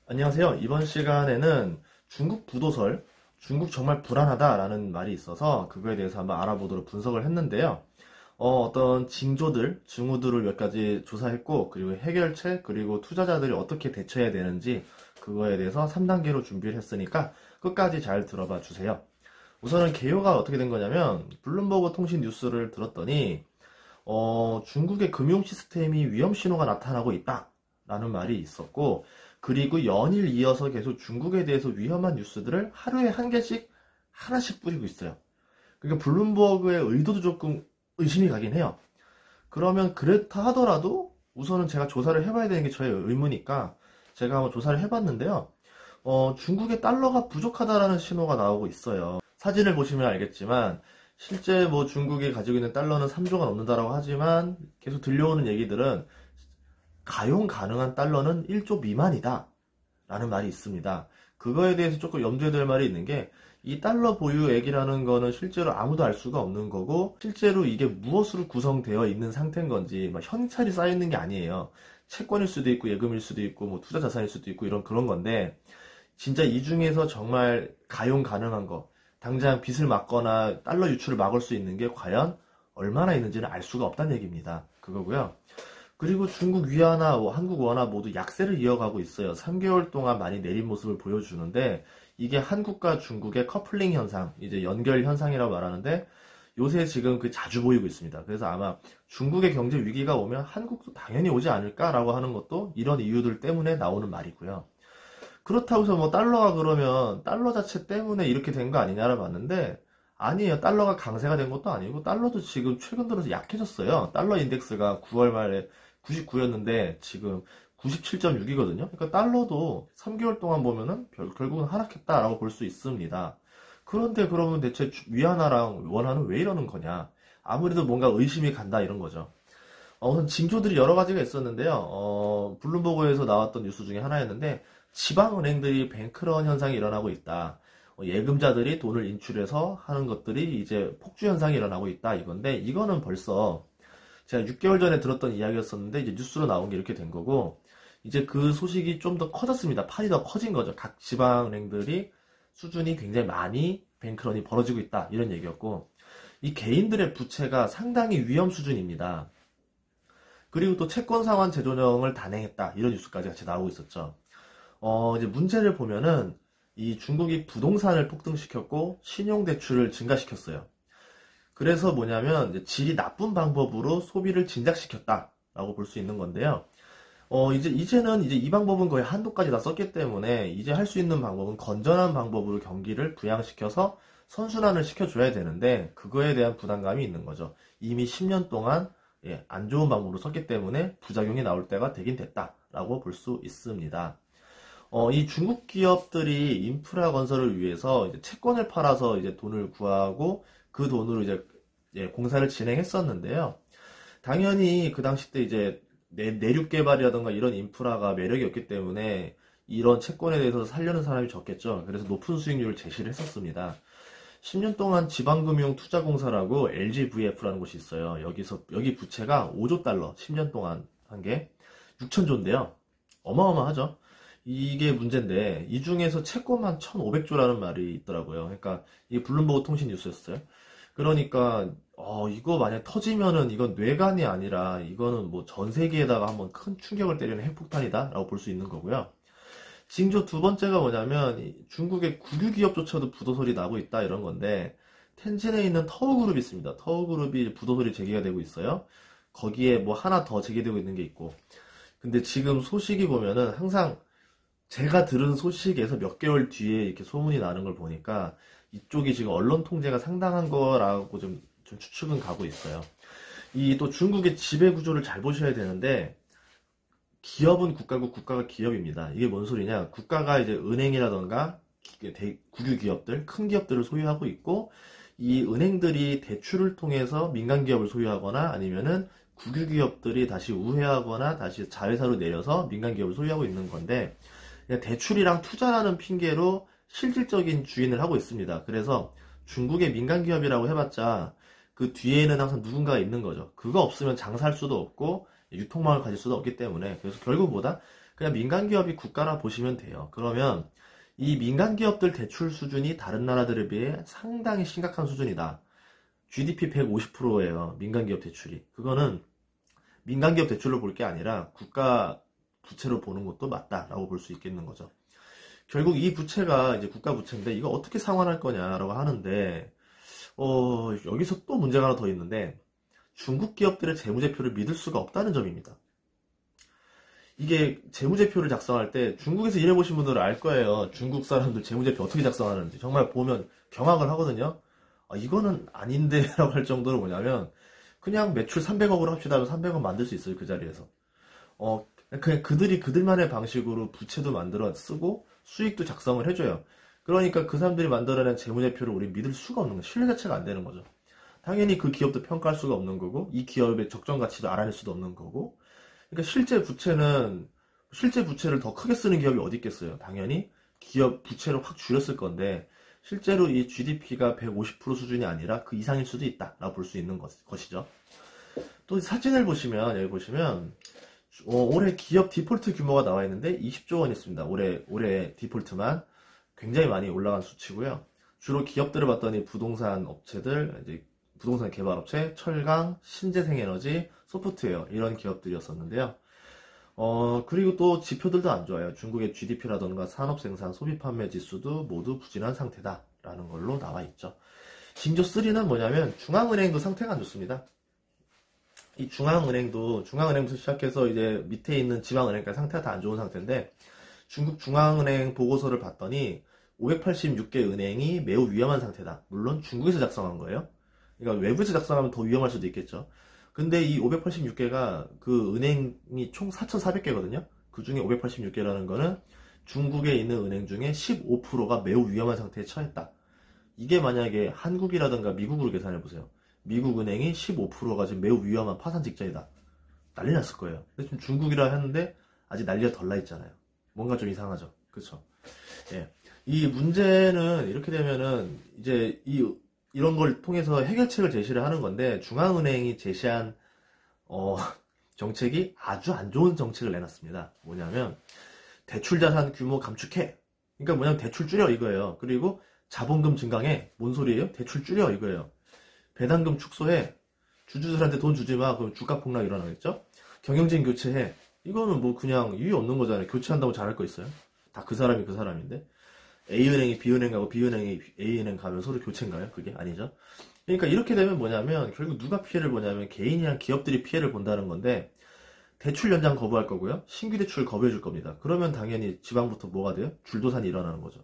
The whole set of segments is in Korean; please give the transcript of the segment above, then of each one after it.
안녕하세요. 이번 시간에는 중국 부도설, 중국 정말 불안하다라는 말이 있어서 그거에 대해서 한번 알아보도록 분석을 했는데요. 어떤 징조들, 징후들을 몇 가지 조사했고, 그리고 해결책, 그리고 투자자들이 어떻게 대처해야 되는지 그거에 대해서 3단계로 준비를 했으니까 끝까지 잘 들어봐 주세요. 우선은 개요가 어떻게 된 거냐면, 블룸버그 통신 뉴스를 들었더니, 중국의 금융 시스템이 위험 신호가 나타나고 있다라는 말이 있었고, 그리고 연일 이어서 계속 중국에 대해서 위험한 뉴스들을 하루에 한 개씩 하나씩 뿌리고 있어요. 그러니까 블룸버그의 의도도 조금 의심이 가긴 해요. 그러면 그렇다 하더라도 우선은 제가 조사를 해봐야 되는 게 저의 의무니까 제가 한번 조사를 해봤는데요. 중국의 달러가 부족하다라는 신호가 나오고 있어요. 사진을 보시면 알겠지만 실제 뭐 중국이 가지고 있는 달러는 3조가 넘는다라고 하지만 계속 들려오는 얘기들은 가용 가능한 달러는 1조 미만이다 라는 말이 있습니다. 그거에 대해서 조금 염두에 둘 말이 있는 게, 이 달러 보유액이라는 거는 실제로 아무도 알 수가 없는 거고, 실제로 이게 무엇으로 구성되어 있는 상태인 건지 막 현찰이 쌓여 있는 게 아니에요. 채권일 수도 있고 예금일 수도 있고 뭐 투자 자산일 수도 있고 그런 건데, 진짜 이 중에서 정말 가용 가능한 거, 당장 빚을 막거나 달러 유출을 막을 수 있는 게 과연 얼마나 있는지는 알 수가 없다는 얘기입니다. 그거고요. 그리고 중국 위안화, 한국 원화 모두 약세를 이어가고 있어요. 3개월 동안 많이 내린 모습을 보여주는데, 이게 한국과 중국의 커플링 현상, 이제 연결 현상이라고 말하는데, 요새 지금 그 자주 보이고 있습니다. 그래서 아마 중국의 경제 위기가 오면 한국도 당연히 오지 않을까라고 하는 것도 이런 이유들 때문에 나오는 말이고요. 그렇다고 해서 뭐 달러가 그러면 달러 자체 때문에 이렇게 된 거 아니냐를 봤는데, 아니에요. 달러가 강세가 된 것도 아니고, 달러도 지금 최근 들어서 약해졌어요. 달러 인덱스가 9월 말에 99였는데 지금 97.6이거든요. 그러니까 달러도 3개월 동안 보면은 결국은 하락했다라고 볼 수 있습니다. 그런데 그러면 대체 위안화랑 원화는 왜 이러는 거냐? 아무래도 뭔가 의심이 간다 이런 거죠. 우선 징조들이 여러 가지가 있었는데요. 블룸버그에서 나왔던 뉴스 중에 하나였는데, 지방은행들이 뱅크런 현상이 일어나고 있다. 예금자들이 돈을 인출해서 하는 것들이 이제 폭주 현상이 일어나고 있다 이건데, 이거는 벌써 제가 6개월 전에 들었던 이야기였었는데 이제 뉴스로 나온 게 이렇게 된 거고, 이제 그 소식이 좀 더 커졌습니다. 판이 더 커진 거죠. 각 지방은행들이 수준이 굉장히 많이 뱅크런이 벌어지고 있다 이런 얘기였고, 이 개인들의 부채가 상당히 위험 수준입니다. 그리고 또 채권 상환 재조정을 단행했다 이런 뉴스까지 같이 나오고 있었죠. 이제 문제를 보면은 이 중국이 부동산을 폭등시켰고 신용대출을 증가시켰어요. 그래서 뭐냐면 이제 질이 나쁜 방법으로 소비를 진작시켰다라고 볼 수 있는 건데요. 이제는 이제 이 방법은 거의 한도까지 다 썼기 때문에 이제 할 수 있는 방법은 건전한 방법으로 경기를 부양시켜서 선순환을 시켜줘야 되는데, 그거에 대한 부담감이 있는 거죠. 이미 10년 동안 안 좋은 방법으로 썼기 때문에 부작용이 나올 때가 되긴 됐다라고 볼 수 있습니다. 이 중국 기업들이 인프라 건설을 위해서 이제 채권을 팔아서 이제 돈을 구하고 그 돈으로 이제 공사를 진행했었는데요. 당연히 그 당시 때 이제 내륙 개발이라던가 이런 인프라가 매력이 없기 때문에 이런 채권에 대해서 살려는 사람이 적겠죠. 그래서 높은 수익률을 제시를 했었습니다. 10년 동안 지방금융투자공사라고 LGVF라는 곳이 있어요. 여기 부채가 5조 달러, 10년 동안 한 게 6천조인데요. 어마어마하죠. 이게 문제인데, 이 중에서 채권만 1,500조라는 말이 있더라고요. 그러니까 이게 블룸버그 통신 뉴스였어요. 그러니까 이거 만약 터지면은 이건 뇌관이 아니라 이거는 뭐 전 세계에다가 한번 큰 충격을 때리는 핵폭탄이다라고 볼 수 있는 거고요. 징조 두 번째가 뭐냐면, 중국의 국유 기업조차도 부도설이 나고 있다 이런 건데, 텐진에 있는 터우그룹이 있습니다. 터우그룹이 부도설이 제기가 되고 있어요. 거기에 뭐 하나 더 제기되고 있는 게 있고, 근데 지금 소식이 보면은 항상 제가 들은 소식에서 몇 개월 뒤에 이렇게 소문이 나는 걸 보니까 이쪽이 지금 언론 통제가 상당한 거라고 좀 추측은 가고 있어요. 이 또 중국의 지배 구조를 잘 보셔야 되는데, 기업은 국가고 국가가 기업입니다. 이게 뭔 소리냐? 국가가 이제 은행이라던가 국유 기업들, 큰 기업들을 소유하고 있고, 이 은행들이 대출을 통해서 민간 기업을 소유하거나 아니면은 국유 기업들이 다시 우회하거나 다시 자회사로 내려서 민간 기업을 소유하고 있는 건데, 대출이랑 투자라는 핑계로 실질적인 주인을 하고 있습니다. 그래서 중국의 민간 기업이라고 해봤자 그 뒤에는 항상 누군가가 있는 거죠. 그거 없으면 장사할 수도 없고 유통망을 가질 수도 없기 때문에, 그래서 결국 뭐다? 그냥 민간 기업이 국가라 보시면 돼요. 그러면 이 민간 기업들 대출 수준이 다른 나라들에 비해 상당히 심각한 수준이다. GDP 150%예요. 민간 기업 대출이. 그거는 민간 기업 대출로 볼 게 아니라 국가 부채로 보는 것도 맞다라고 볼 수 있겠는 거죠. 결국 이 부채가 이제 국가 부채인데 이거 어떻게 상환할 거냐라고 하는데 여기서 또 문제가 하나 더 있는데 중국 기업들의 재무제표를 믿을 수가 없다는 점입니다. 이게 재무제표를 작성할 때 중국에서 일해보신 분들은 알 거예요. 중국 사람들 재무제표 어떻게 작성하는지 정말 보면 경악을 하거든요. 이거는 아닌데 라고 할 정도로 뭐냐면 그냥 매출 300억으로 합시다 하면 300억 만들 수 있어요. 그 자리에서. 그냥 그들만의 방식으로 부채도 만들어 쓰고 수익도 작성을 해줘요. 그러니까 그 사람들이 만들어낸 재무제표를 우리 믿을 수가 없는 거예요. 신뢰 자체가 안 되는 거죠. 당연히 그 기업도 평가할 수가 없는 거고 이 기업의 적정 가치도 알아낼 수도 없는 거고 그러니까 실제 부채를 더 크게 쓰는 기업이 어디 있겠어요. 당연히 기업 부채를 확 줄였을 건데 실제로 이 GDP가 150% 수준이 아니라 그 이상일 수도 있다라고 볼 수 있는 것이죠. 또 사진을 보시면 여기 보시면 올해 기업 디폴트 규모가 나와 있는데 20조 원 있습니다. 올해 디폴트만 굉장히 많이 올라간 수치고요. 주로 기업들을 봤더니 부동산 업체들, 이제 부동산 개발업체, 철강, 신재생에너지, 소프트웨어 이런 기업들이었었는데요. 그리고 또 지표들도 안 좋아요. 중국의 GDP라던가 산업생산, 소비판매 지수도 모두 부진한 상태다라는 걸로 나와 있죠. 징조 3는 뭐냐면 중앙은행도 상태가 안 좋습니다. 이 중앙은행부터 시작해서 이제 밑에 있는 지방은행까지 상태가 다 안 좋은 상태인데 중국 중앙은행 보고서를 봤더니 586개 은행이 매우 위험한 상태다. 물론 중국에서 작성한 거예요. 그러니까 외부에서 작성하면 더 위험할 수도 있겠죠. 근데 이 586개가 그 은행이 총 4,400개거든요. 그 중에 586개라는 거는 중국에 있는 은행 중에 15%가 매우 위험한 상태에 처했다. 이게 만약에 한국이라든가 미국으로 계산해보세요. 미국 은행이 15%가 지금 매우 위험한 파산 직전이다. 난리 났을 거예요. 근데 지금 중국이라 했는데 아직 난리가 덜 나 있잖아요. 뭔가 좀 이상하죠. 그쵸? 예. 이 문제는 이렇게 되면은 이제 이런 걸 통해서 해결책을 제시를 하는 건데 중앙은행이 제시한 정책이 아주 안 좋은 정책을 내놨습니다. 뭐냐면 대출 자산 규모 감축해. 그러니까 뭐냐면 대출 줄여 이거예요. 그리고 자본금 증강해. 뭔 소리예요? 대출 줄여 이거예요. 배당금 축소해. 주주들한테 돈 주지 마. 그럼 주가 폭락 일어나겠죠? 경영진 교체해. 이거는 뭐 그냥 이유 없는 거잖아요. 교체한다고 잘할 거 있어요? 다 그 사람이 그 사람인데. A은행이 B은행 가고 B은행이 A은행 가면 서로 교체인가요? 그게 아니죠. 그러니까 이렇게 되면 뭐냐면 결국 누가 피해를 보냐면 개인이랑 기업들이 피해를 본다는 건데 대출 연장 거부할 거고요. 신규 대출 거부해 줄 겁니다. 그러면 당연히 지방부터 뭐가 돼요? 줄도산이 일어나는 거죠.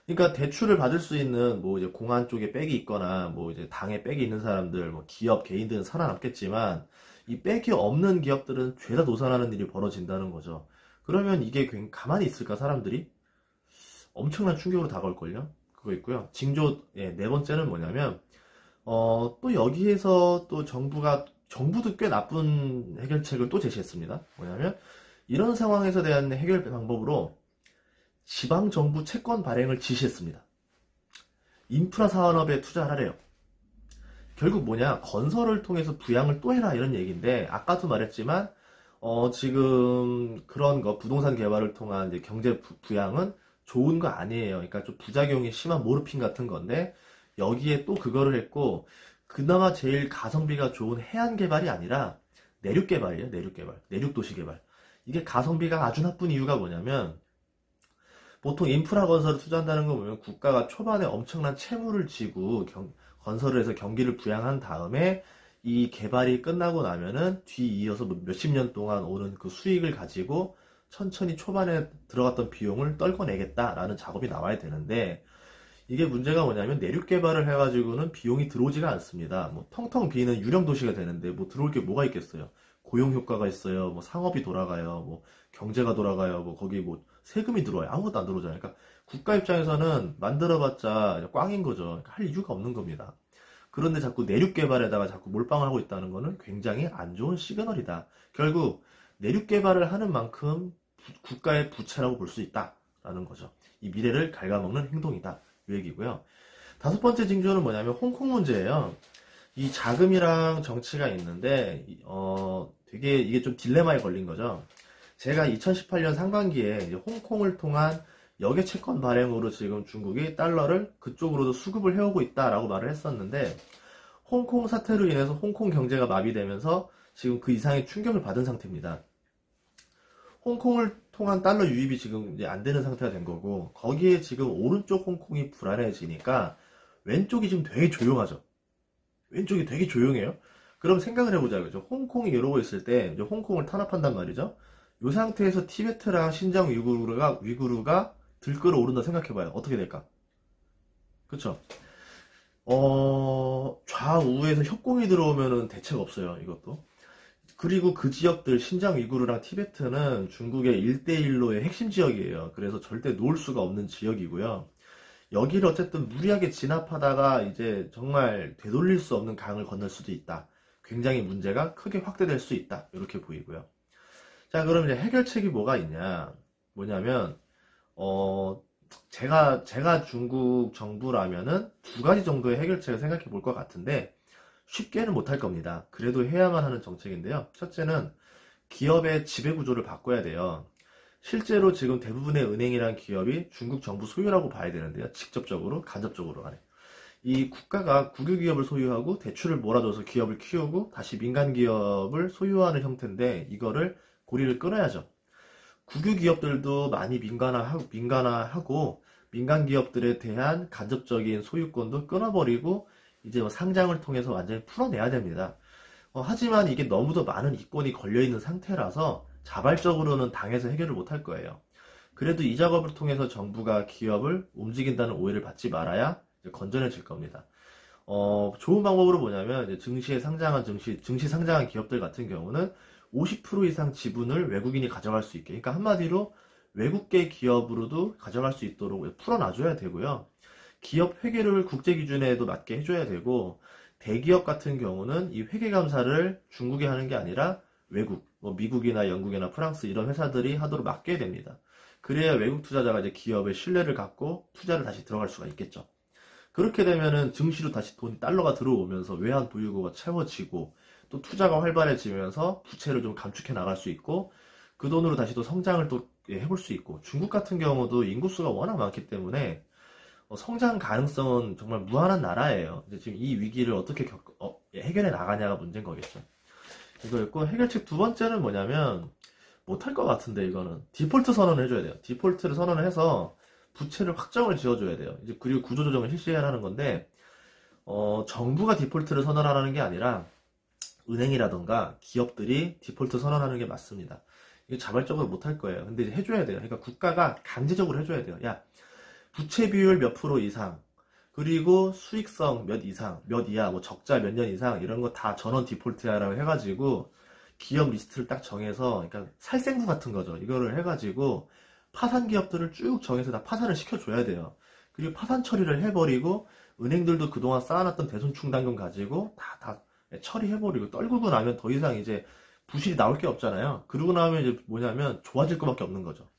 그러니까 대출을 받을 수 있는 뭐 이제 공안 쪽에 백이 있거나 뭐 이제 당에 백이 있는 사람들, 뭐 기업 개인들은 살아남겠지만 이 백이 없는 기업들은 죄다 노산하는 일이 벌어진다는 거죠. 그러면 이게 가만히 있을까 사람들이? 엄청난 충격으로 다가올걸요? 그거 있고요. 징조, 네 번째는 뭐냐면, 또 여기에서 또 정부도 꽤 나쁜 해결책을 또 제시했습니다. 뭐냐면, 이런 상황에서 대한 해결 방법으로 지방정부 채권 발행을 지시했습니다. 인프라 산업에 투자하래요. 결국 뭐냐, 건설을 통해서 부양을 또 해라 이런 얘기인데, 아까도 말했지만, 지금 그런 거, 부동산 개발을 통한 이제 경제 부양은 좋은 거 아니에요. 그러니까 좀 부작용이 심한 모르핀 같은 건데 여기에 또 그거를 했고 그나마 제일 가성비가 좋은 해안 개발이 아니라 내륙 개발이에요. 내륙 도시 개발. 이게 가성비가 아주 나쁜 이유가 뭐냐면 보통 인프라 건설을 투자한다는 거 보면 국가가 초반에 엄청난 채무를 지고 건설을 해서 경기를 부양한 다음에 이 개발이 끝나고 나면은 뒤이어서 몇십 년 동안 오는 그 수익을 가지고 천천히 초반에 들어갔던 비용을 떨궈내겠다라는 작업이 나와야 되는데 이게 문제가 뭐냐면 내륙 개발을 해가지고는 비용이 들어오지가 않습니다. 뭐 텅텅 비는 유령 도시가 되는데 뭐 들어올 게 뭐가 있겠어요? 고용 효과가 있어요. 뭐 상업이 돌아가요. 뭐 경제가 돌아가요. 뭐 거기 뭐 세금이 들어와요. 아무것도 안 들어오잖아요. 그러니까 국가 입장에서는 만들어봤자 꽝인 거죠. 그러니까 할 이유가 없는 겁니다. 그런데 자꾸 내륙 개발에다가 자꾸 몰빵을 하고 있다는 거는 굉장히 안 좋은 시그널이다. 결국 내륙 개발을 하는 만큼 국가의 부채라고 볼 수 있다라는 거죠. 이 미래를 갉아먹는 행동이다. 이 얘기고요. 다섯 번째 징조는 뭐냐면 홍콩 문제예요. 이 자금이랑 정치가 있는데 되게 이게 좀 딜레마에 걸린 거죠. 제가 2018년 상반기에 이제 홍콩을 통한 역외 채권 발행으로 지금 중국이 달러를 그쪽으로도 수급을 해오고 있다라고 말을 했었는데, 홍콩 사태로 인해서 홍콩 경제가 마비되면서 지금 그 이상의 충격을 받은 상태입니다. 홍콩을 통한 달러 유입이 지금 이제 안 되는 상태가 된 거고, 거기에 지금 오른쪽 홍콩이 불안해지니까 왼쪽이 지금 되게 조용하죠. 왼쪽이 되게 조용해요. 그럼 생각을 해보자, 그죠? 홍콩이 이러고 있을 때 이제 홍콩을 탄압한단 말이죠. 이 상태에서 티베트랑 신장 위구르가 들끓어 오른다 생각해봐요. 어떻게 될까? 그쵸? 좌우에서 협공이 들어오면은 대책 없어요, 이것도. 그리고 그 지역들, 신장 위구르랑 티베트는 중국의 1대1로의 핵심 지역이에요. 그래서 절대 놓을 수가 없는 지역이고요. 여기를 어쨌든 무리하게 진압하다가 이제 정말 되돌릴 수 없는 강을 건널 수도 있다. 굉장히 문제가 크게 확대될 수 있다. 이렇게 보이고요. 자, 그럼 이제 해결책이 뭐가 있냐? 뭐냐면, 제가 중국 정부라면은 두 가지 정도의 해결책을 생각해 볼 것 같은데, 쉽게는 못할 겁니다. 그래도 해야만 하는 정책인데요. 첫째는 기업의 지배구조를 바꿔야 돼요. 실제로 지금 대부분의 은행이란 기업이 중국 정부 소유라고 봐야 되는데요. 직접적으로, 간접적으로 간에. 이 국가가 국유기업을 소유하고 대출을 몰아줘서 기업을 키우고 다시 민간기업을 소유하는 형태인데, 이거를 고리를 끊어야죠. 국유기업들도 많이 민간화하고 민간기업들에 대한 간접적인 소유권도 끊어버리고 이제 뭐 상장을 통해서 완전히 풀어내야 됩니다. 하지만 이게 너무도 많은 이권이 걸려있는 상태라서 자발적으로는 당에서 해결을 못할 거예요. 그래도 이 작업을 통해서 정부가 기업을 움직인다는 오해를 받지 말아야 이제 건전해질 겁니다. 좋은 방법으로 뭐냐면 이제 증시 상장한 기업들 같은 경우는 50% 이상 지분을 외국인이 가져갈 수 있게, 그러니까 한마디로 외국계 기업으로도 가져갈 수 있도록 풀어놔줘야 되고요. 기업 회계를 국제 기준에도 맞게 해줘야 되고, 대기업 같은 경우는 이 회계 감사를 중국이 하는 게 아니라 외국, 뭐 미국이나 영국이나 프랑스 이런 회사들이 하도록 맡겨야 됩니다. 그래야 외국 투자자가 이제 기업의 신뢰를 갖고 투자를 다시 들어갈 수가 있겠죠. 그렇게 되면은 증시로 다시 달러가 들어오면서 외환 보유고가 채워지고 또 투자가 활발해지면서 부채를 좀 감축해 나갈 수 있고 그 돈으로 다시 또 성장을 또 해볼 수 있고, 중국 같은 경우도 인구수가 워낙 많기 때문에 성장 가능성은 정말 무한한 나라예요. 이제 지금 이 위기를 어떻게 해결해 나가냐가 문제인 거겠죠. 이거였고, 해결책 두 번째는 뭐냐면, 못할 것 같은데, 이거는 디폴트 선언을 해줘야 돼요. 디폴트를 선언을 해서 부채를 확정을 지어줘야 돼요. 이제 그리고 구조조정을 실시해야 하는 건데, 정부가 디폴트를 선언하라는 게 아니라 은행이라던가 기업들이 디폴트 선언하는 게 맞습니다. 이게 자발적으로 못할 거예요. 근데 이제 해줘야 돼요. 그러니까 국가가 강제적으로 해줘야 돼요. 야, 부채 비율 몇 프로 이상, 그리고 수익성 몇 이상, 몇 이하, 뭐 적자 몇 년 이상, 이런 거 다 전원 디폴트야라고 해가지고, 기업 리스트를 딱 정해서, 그러니까 살생부 같은 거죠. 이거를 해가지고, 파산 기업들을 쭉 정해서 다 파산을 시켜줘야 돼요. 그리고 파산 처리를 해버리고, 은행들도 그동안 쌓아놨던 대손충당금 가지고, 다 처리해버리고, 떨구고 나면 더 이상 이제 부실이 나올 게 없잖아요. 그러고 나면 이제 뭐냐면, 좋아질 것밖에 없는 거죠.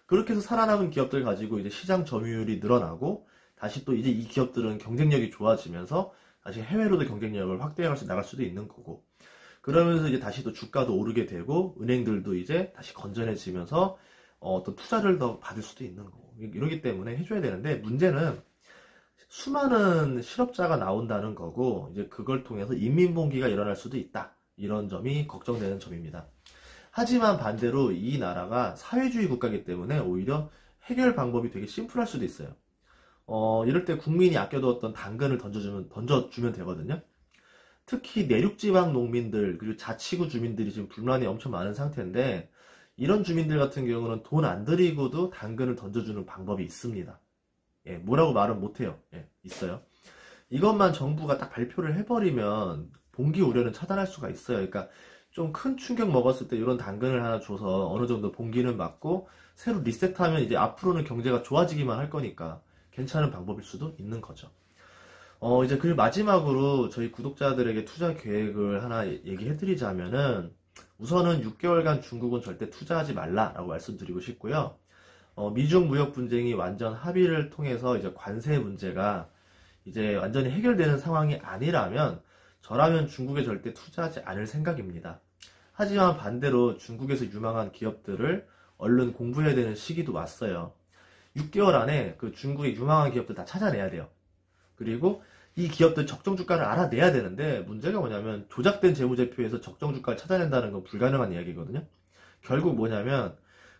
그렇게 해서 살아남은 기업들 가지고 이제 시장 점유율이 늘어나고, 다시 또 이제 이 기업들은 경쟁력이 좋아지면서 다시 해외로도 경쟁력을 확대해 나갈 수도 있는 거고, 그러면서 이제 다시 또 주가도 오르게 되고, 은행들도 이제 다시 건전해지면서 어떤 투자를 더 받을 수도 있는 거고, 이러기 때문에 해줘야 되는데, 문제는 수많은 실업자가 나온다는 거고, 이제 그걸 통해서 인민봉기가 일어날 수도 있다. 이런 점이 걱정되는 점입니다. 하지만 반대로 이 나라가 사회주의 국가이기 때문에 오히려 해결 방법이 되게 심플할 수도 있어요. 이럴 때 국민이 아껴두었던 당근을 던져주면 되거든요. 특히 내륙지방 농민들, 그리고 자치구 주민들이 지금 불만이 엄청 많은 상태인데, 이런 주민들 같은 경우는 돈 안 들이고도 당근을 던져주는 방법이 있습니다. 예, 뭐라고 말은 못해요. 예, 있어요. 이것만 정부가 딱 발표를 해버리면 봉기 우려는 차단할 수가 있어요. 그러니까 좀 큰 충격 먹었을 때 이런 당근을 하나 줘서 어느 정도 봉기는 맞고 새로 리셋하면 이제 앞으로는 경제가 좋아지기만 할 거니까 괜찮은 방법일 수도 있는 거죠. 이제 그리고 마지막으로 저희 구독자들에게 투자 계획을 하나 얘기해드리자면은, 우선은 6개월간 중국은 절대 투자하지 말라라고 말씀드리고 싶고요. 미중 무역 분쟁이 완전 합의를 통해서 이제 관세 문제가 이제 완전히 해결되는 상황이 아니라면 저라면 중국에 절대 투자하지 않을 생각입니다. 하지만 반대로 중국에서 유망한 기업들을 얼른 공부해야 되는 시기도 왔어요. 6개월 안에 그 중국의 유망한 기업들 다 찾아내야 돼요. 그리고 이 기업들 적정 주가를 알아내야 되는데 문제가 뭐냐면 조작된 재무제표에서 적정 주가를 찾아낸다는 건 불가능한 이야기거든요. 결국 뭐냐면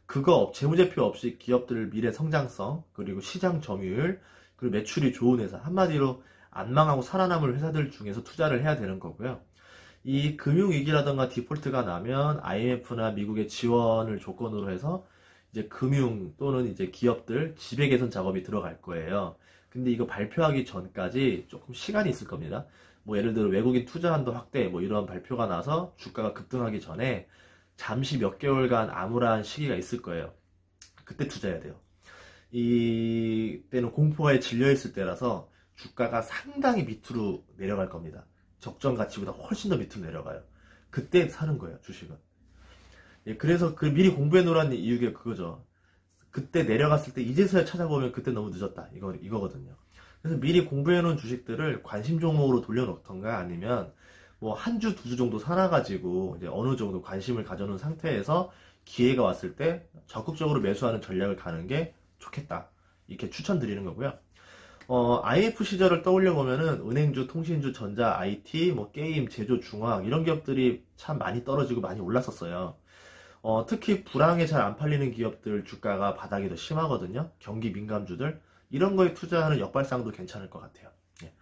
그거 재무제표 없이 기업들 미래 성장성 그리고 시장 점유율 그리고 매출이 좋은 회사 한마디로 안 망하고 살아남을 회사들 중에서 투자를 해야 되는 거고요. 이 금융위기라던가 디폴트가 나면 IMF나 미국의 지원을 조건으로 해서 이제 금융 또는 이제 기업들 지배 개선 작업이 들어갈 거예요. 근데 이거 발표하기 전까지 조금 시간이 있을 겁니다. 뭐 예를 들어 외국인 투자 한도 확대 뭐 이런 발표가 나서 주가가 급등하기 전에 잠시 몇 개월간 암울한 시기가 있을 거예요. 그때 투자해야 돼요. 이때는 공포에 질려있을 때라서 주가가 상당히 밑으로 내려갈 겁니다. 적정 가치보다 훨씬 더 밑으로 내려가요. 그때 사는 거예요, 주식은. 예, 그래서 그 미리 공부해 놓으라는 이유가 그거죠. 그때 내려갔을 때 이제서야 찾아보면 그때 너무 늦었다. 이거거든요. 그래서 미리 공부해 놓은 주식들을 관심 종목으로 돌려놓던가 아니면 뭐 한 주, 두 주 정도 사놔가지고 이제 어느 정도 관심을 가져놓은 상태에서 기회가 왔을 때 적극적으로 매수하는 전략을 가는 게 좋겠다. 이렇게 추천드리는 거고요. IF 시절을 떠올려 보면은 은행주, 통신주, 전자, IT, 뭐 게임, 제조, 중화학 이런 기업들이 참 많이 떨어지고 많이 올랐었어요. 특히 불황에 잘 안 팔리는 기업들 주가가 바닥이 더 심하거든요. 경기 민감주들 이런 거에 투자하는 역발상도 괜찮을 것 같아요. 예.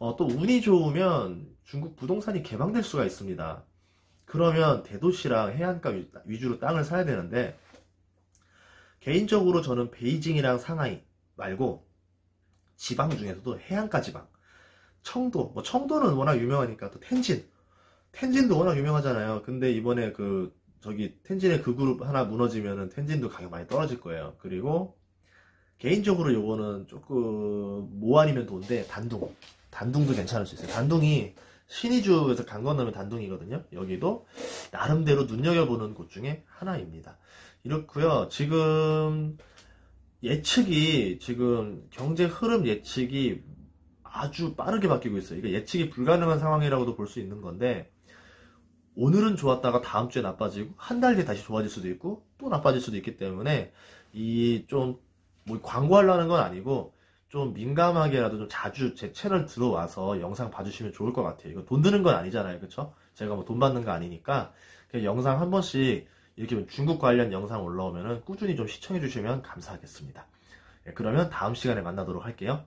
또 운이 좋으면 중국 부동산이 개방될 수가 있습니다. 그러면 대도시랑 해안가 위주로 땅을 사야 되는데 개인적으로 저는 베이징이랑 상하이 말고 지방 중에서도 해안가 지방 청도 뭐 청도는 워낙 유명하니까 또 텐진도 워낙 유명하잖아요. 근데 이번에 저기 텐진의 그 그룹 하나 무너지면은 텐진도 가격 많이 떨어질 거예요. 그리고 개인적으로 요거는 조금 뭐 아니면 돈데 단둥도 괜찮을 수 있어요. 단둥이 신의주에서 강 건너면 단둥이거든요. 여기도 나름대로 눈여겨보는 곳 중에 하나입니다. 이렇고요. 지금 경제 흐름 예측이 아주 빠르게 바뀌고 있어요. 이게 예측이 불가능한 상황이라고도 볼 수 있는 건데 오늘은 좋았다가 다음 주에 나빠지고 한 달 뒤에 다시 좋아질 수도 있고 또 나빠질 수도 있기 때문에 이 좀 뭐 광고하려는 건 아니고 좀 민감하게라도 좀 자주 제 채널 들어와서 영상 봐주시면 좋을 것 같아요. 이거 돈 드는 건 아니잖아요. 그쵸? 제가 뭐 돈 받는 거 아니니까 그냥 영상 한 번씩 이렇게 중국 관련 영상 올라오면은 꾸준히 좀 시청해 주시면 감사하겠습니다. 예, 그러면 다음 시간에 만나도록 할게요.